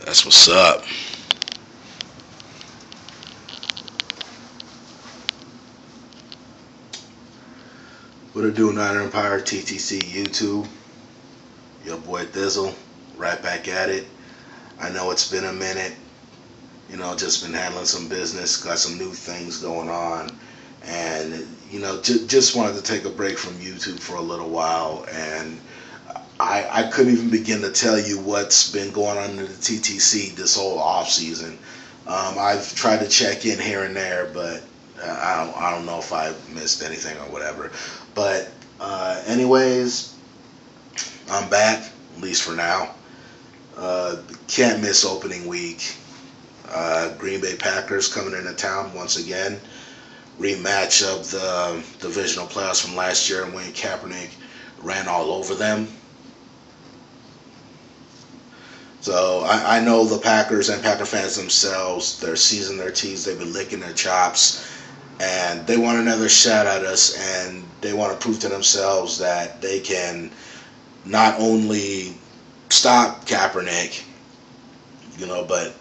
That's what's up. What it do, Niner Empire TTC YouTube? Your boy Thizzle, right back at it. I know it's been a minute. Just been handling some business, got some new things going on, and just wanted to take a break from YouTube for a little while. And I couldn't even begin to tell you what's been going on in the TTC this whole off season. I've tried to check in here and there, but I don't know if I missed anything or whatever. But anyways, I'm back, at least for now. Can't miss opening week. Green Bay Packers coming into town once again. Rematch of the divisional playoffs from last year, and Wayne Kaepernick ran all over them. So I know the Packers and Packer fans themselves, they're seasoned their teeth, they've been licking their chops, and they want another shot at us, and they want to prove to themselves that they can not only stop Kaepernick, but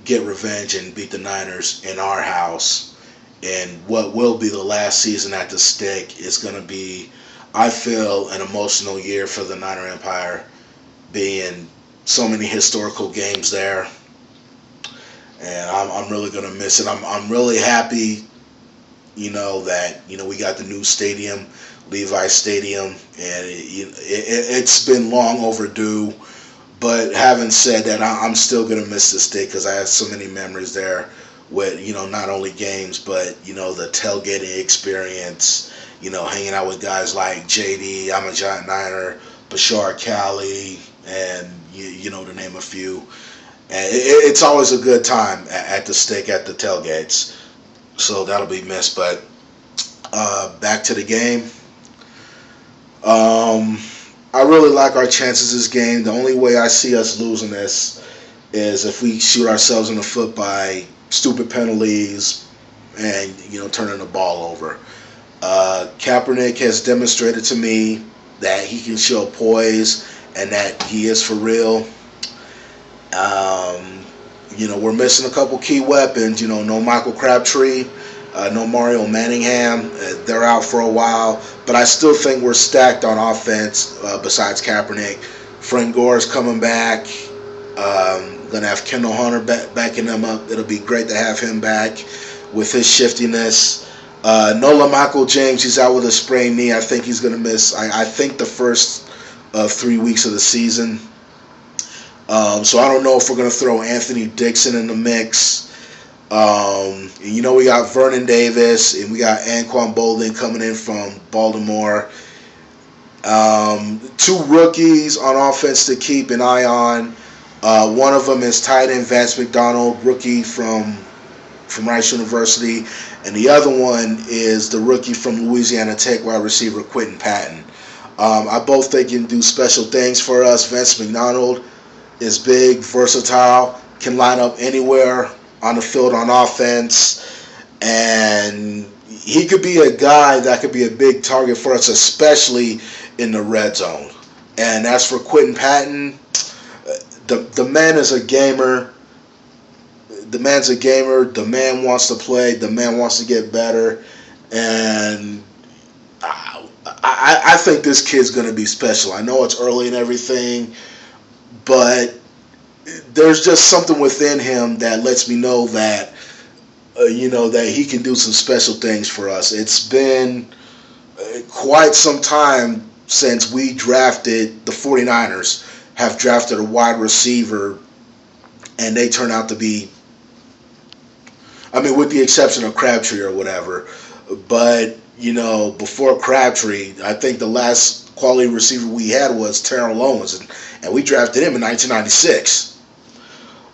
get revenge and beat the Niners in our house. And what will be the last season at the Stick is going to be, I feel, an emotional year for the Niner Empire, being so many historical games there. And I'm really going to miss it. I'm really happy, that, we got the new stadium, Levi Stadium, and it's been long overdue. But having said that, I'm still going to miss this day because I have so many memories there with, not only games, but, the tailgating experience, hanging out with guys like JD, I'm a Giant Niner, Bashar Cali, and, to name a few. And it's always a good time at the Stick, at the tailgates. So that'll be missed. But back to the game. I really like our chances this game. The only way I see us losing this is if we shoot ourselves in the foot by stupid penalties and, turning the ball over. Kaepernick has demonstrated to me that he can show poise and that he is for real. We're missing a couple key weapons. No Michael Crabtree, no Mario Manningham. They're out for a while. But I still think we're stacked on offense besides Kaepernick. Frank Gore is coming back. Going to have Kendall Hunter backing them up. It'll be great to have him back with his shiftiness. Nola Michael James, he's out with a sprained knee. I think he's going to miss, I think, the first 3 weeks of the season. So I don't know if we're going to throw Anthony Dixon in the mix. We got Vernon Davis and we got Anquan Boldin coming in from Baltimore. 2 rookies on offense to keep an eye on. One of them is tight end Vance McDonald, rookie from Rice University, and the other one is the rookie from Louisiana Tech, wide receiver Quentin Patton. I both think he can do special things for us. Vance McDonald is big, versatile, can line up anywhere on the field on offense, and he could be a guy that could be a big target for us, especially in the red zone. And as for Quentin Patton, the man is a gamer. The man's a gamer. The man wants to play. The man wants to get better. And I think this kid's going to be special. I know it's early and everything, but there's just something within him that lets me know that, that he can do some special things for us. It's been quite some time since we drafted, the 49ers have drafted a wide receiver, and they turn out to be, with the exception of Crabtree or whatever, but, before Crabtree, I think the last quality receiver we had was Terrell Owens, and we drafted him in 1996.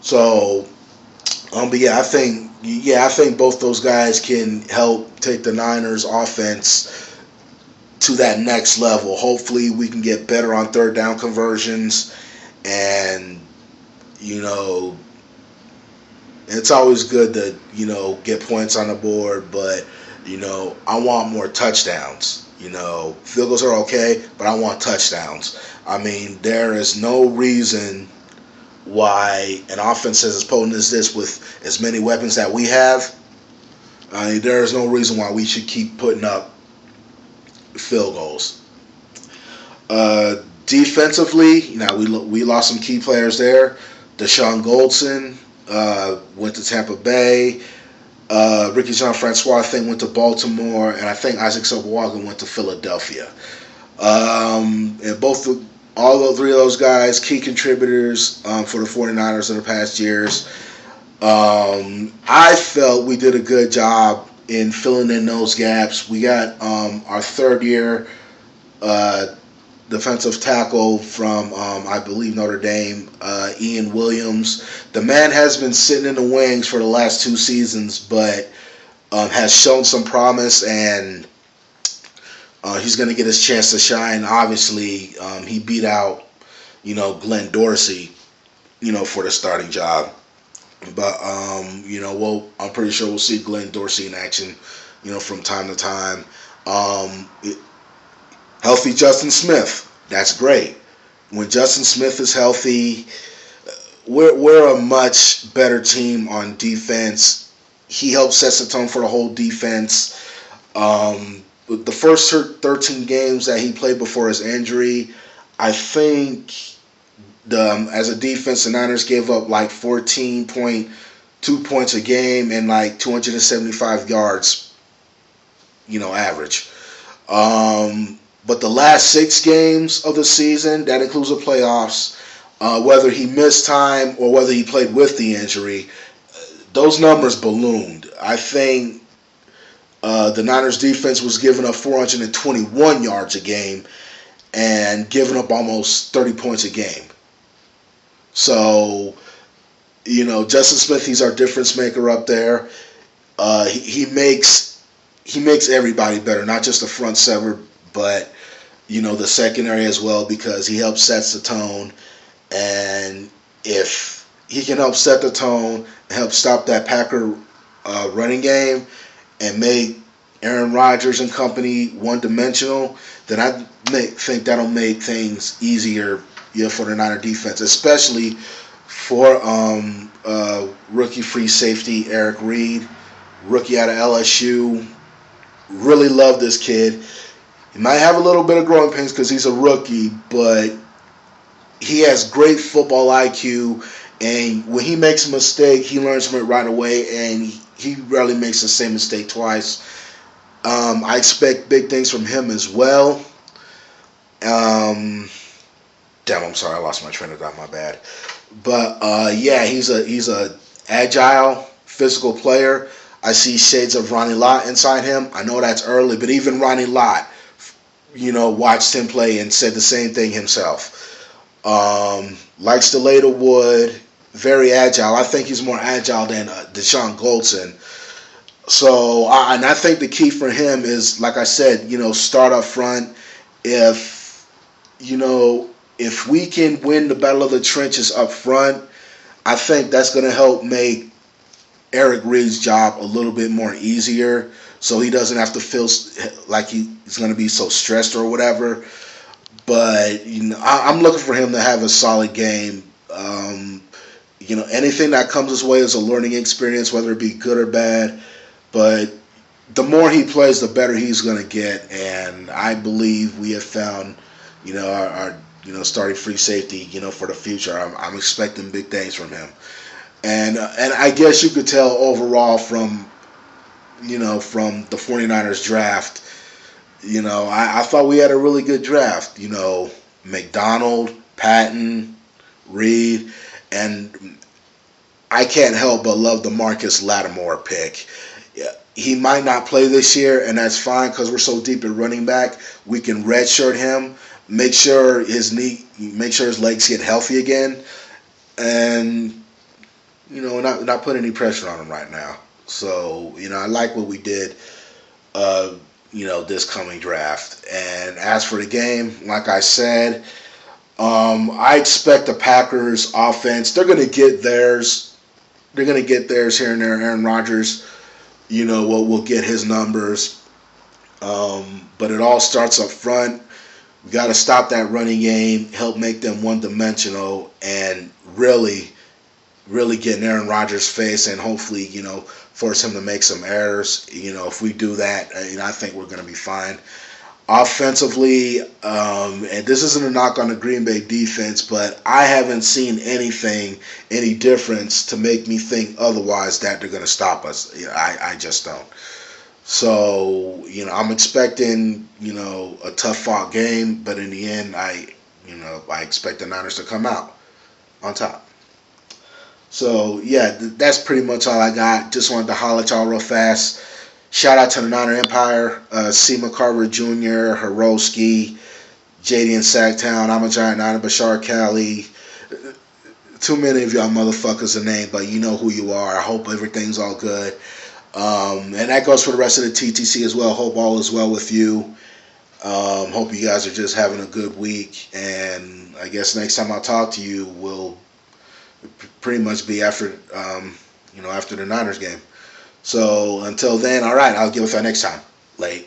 So, but I think both those guys can help take the Niners offense to that next level. Hopefully we can get better on third down conversions, and it's always good to get points on the board, but I want more touchdowns. Field goals are okay, but I want touchdowns. There is no reason why an offense as potent as this, with as many weapons that we have, there is no reason why we should keep putting up field goals. Defensively, we lost some key players there. Deshaun Goldson went to Tampa Bay. Ricky Jean-Francois, I think, went to Baltimore, and I think Isaac Soboaga went to Philadelphia. And all three of those guys, key contributors for the 49ers in the past years. I felt we did a good job in filling in those gaps. We got our third-year defensive tackle from, I believe, Notre Dame, Ian Williams. The man has been sitting in the wings for the last 2 seasons, but has shown some promise, and he's going to get his chance to shine. Obviously, he beat out, Glenn Dorsey, for the starting job. But, I'm pretty sure we'll see Glenn Dorsey in action, from time to time. Healthy Justin Smith, that's great. When Justin Smith is healthy, we're a much better team on defense. He helps set the tone for the whole defense. The first 13 games that he played before his injury, I think as a defense, the Niners gave up like 14.2 points a game and like 275 yards, average. But the last 6 games of the season, that includes the playoffs, whether he missed time or whether he played with the injury, those numbers ballooned. I think the Niners defense was giving up 421 yards a game and giving up almost 30 points a game. So, Justin Smith, he's our difference maker up there. He makes everybody better, not just the front seven, but the secondary as well, because he helps set the tone. And if he can help set the tone and help stop that Packer running game and make Aaron Rodgers and company one-dimensional, then I think that'll make things easier for the Niner defense, especially for rookie free safety Eric Reed, rookie out of LSU. Really love this kid. He might have a little bit of growing pains because he's a rookie, but he has great football IQ, and when he makes a mistake, he learns from it right away, and he rarely makes the same mistake twice. I expect big things from him as well. I'm sorry, I lost my train of thought. My bad. But he's a agile, physical player. I see shades of Ronnie Lott inside him. I know that's early, but even Ronnie Lott, watched him play and said the same thing himself. Likes to lay the wood, very agile. I think he's more agile than Deshaun Goldson. So, and I think the key for him is, like I said, start up front. If we can win the battle of the trenches up front, I think that's going to help make Eric Reed's job a little bit more easier, so he doesn't have to feel like he's going to be so stressed or whatever. But I'm looking for him to have a solid game. Anything that comes his way is a learning experience, whether it be good or bad. But the more he plays, the better he's going to get, and I believe we have found, our starting free safety, for the future. I'm expecting big things from him. And I guess you could tell overall from the 49ers draft, I thought we had a really good draft. McDonald, Patton, Reed, and I can't help but love the Marcus Lattimore pick. He might not play this year, and that's fine because we're so deep at running back. We can redshirt him, make sure his legs get healthy again, and not put any pressure on him right now. So, I like what we did, this coming draft. And as for the game, like I said, I expect the Packers offense, they're going to get theirs. They're going to get theirs here and there. Aaron Rodgers, will get his numbers. But it all starts up front. We got to stop that running game, help make them one-dimensional, and really, really get in Aaron Rodgers' face and hopefully, force him to make some errors. If we do that, I think we're going to be fine. Offensively, and this isn't a knock on the Green Bay defense, but I haven't seen any difference to make me think otherwise that they're going to stop us. I just don't. So, I'm expecting, a tough fought game, but in the end, I expect the Niners to come out on top. So, yeah, that's pretty much all I got. Just wanted to holler at y'all real fast. Shout out to the Niner Empire, C. McCarver Jr., Hiroski, JD and Sagtown, I'm a Giant Niner, Bashar Cali. Too many of y'all motherfuckers to name, but you know who you are. I hope everything's all good. And that goes for the rest of the TTC as well. Hope all is well with you. Hope you guys are just having a good week. And I guess next time I talk to you will pretty much be after the Niners game. So until then, all right, I'll get with y'all next time. Late.